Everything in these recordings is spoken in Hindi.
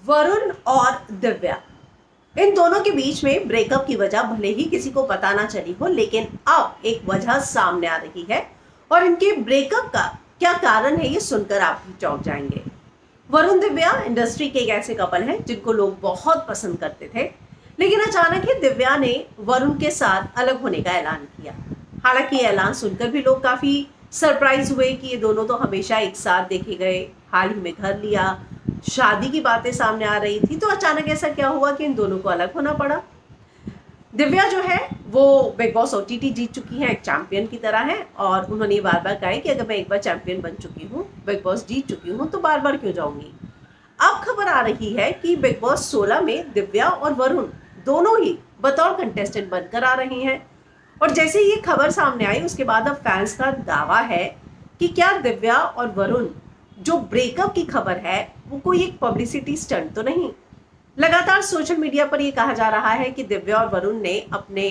वरुण और दिव्या, इन दोनों के बीच में ब्रेकअप की वजह भले ही किसी को पता ना चली हो, लेकिन अब एक वजह सामने आ रही है और इनके ब्रेकअप का क्या कारण है ये सुनकर आप भी चौंक जाएंगे। वरुण दिव्या इंडस्ट्री के एक ऐसे कपल हैं जिनको लोग बहुत पसंद करते थे, लेकिन अचानक ही दिव्या ने वरुण के साथ अलग होने का ऐलान किया। हालांकि ये ऐलान सुनकर भी लोग काफी सरप्राइज हुए कि ये दोनों तो हमेशा एक साथ देखे गए, हाल ही में घर लिया, शादी की बातें सामने आ रही थी, तो अचानक ऐसा क्या हुआ कि इन दोनों को अलग होना पड़ा। दिव्या जो है वो बिग बॉस ओटीटी जीत चुकी है, एक चैंपियन की तरह है, और उन्होंने बार बार कहा है कि अगर मैं एक बार चैंपियन बन चुकी हूँ, बिग बॉस जीत चुकी हूँ, तो बार बार क्यों जाऊंगी। अब खबर आ रही है कि बिग बॉस 16 में दिव्या और वरुण दोनों ही बतौर कंटेस्टेंट बनकर आ रहे हैं। और जैसे ये खबर सामने आई उसके बाद अब फैंस का दावा है कि क्या दिव्या और वरुण जो ब्रेकअप की खबर है वो कोई एक पब्लिसिटी स्टंट तो नहीं। लगातार सोशल मीडिया पर ये कहा जा रहा है कि दिव्या और वरुण ने अपने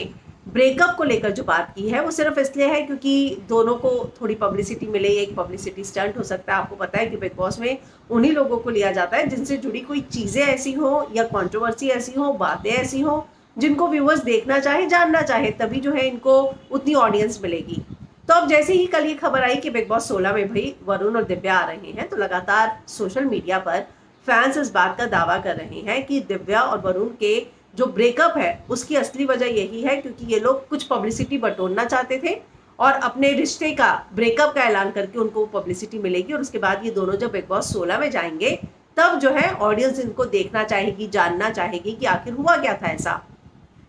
ब्रेकअप को लेकर जो बात की है वो सिर्फ इसलिए है क्योंकि दोनों को थोड़ी पब्लिसिटी मिले, एक पब्लिसिटी स्टंट हो सकता है। आपको पता है कि बिग बॉस में उन्हीं लोगों को लिया जाता है जिनसे जुड़ी कोई चीजें ऐसी हो या कंट्रोवर्सी ऐसी हो, बातें ऐसी हो जिनको व्यूअर्स देखना चाहे, जानना चाहे, तभी जो है इनको उतनी ऑडियंस मिलेगी। तो अब जैसे ही कल ये खबर आई कि बिग बॉस 16 में भाई वरुण और दिव्या आ रहे हैं, तो लगातार सोशल मीडिया पर फैंस इस बात का दावा कर रहे हैं कि दिव्या और वरुण के जो ब्रेकअप है उसकी असली वजह यही है क्योंकि ये लोग कुछ पब्लिसिटी बटोरना चाहते थे और अपने रिश्ते का ब्रेकअप का ऐलान करके उनको पब्लिसिटी मिलेगी, और उसके बाद ये दोनों जब बिग बॉस 16 में जाएंगे तब जो है ऑडियंस इनको देखना चाहेगी, जानना चाहेगी कि आखिर हुआ क्या था ऐसा।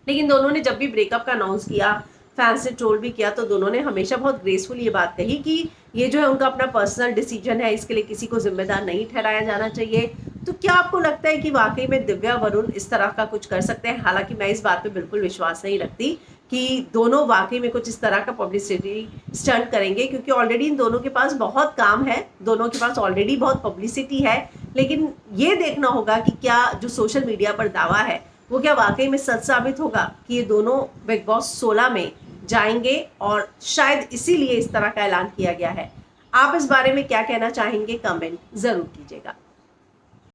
लेकिन दोनों ने जब भी ब्रेकअप का अनाउंस किया, फैंस से ट्रोल भी किया, तो दोनों ने हमेशा बहुत ग्रेसफुल ये बात कही कि ये जो है उनका अपना पर्सनल डिसीजन है, इसके लिए किसी को जिम्मेदार नहीं ठहराया जाना चाहिए। तो क्या आपको लगता है कि वाकई में दिव्या वरुण इस तरह का कुछ कर सकते हैं? हालांकि मैं इस बात पे बिल्कुल विश्वास नहीं रखती कि दोनों वाकई में कुछ इस तरह का पब्लिसिटी स्टंट करेंगे, क्योंकि ऑलरेडी इन दोनों के पास बहुत काम है, दोनों के पास ऑलरेडी बहुत पब्लिसिटी है। लेकिन ये देखना होगा कि क्या जो सोशल मीडिया पर दावा है वो क्या वाकई में सच साबित होगा कि ये दोनों बिग बॉस 16 में जाएंगे, और शायद इसीलिए इस तरह का ऐलान किया गया है। आप इस बारे में क्या कहना चाहेंगे? कमेंट जरूर कीजिएगा।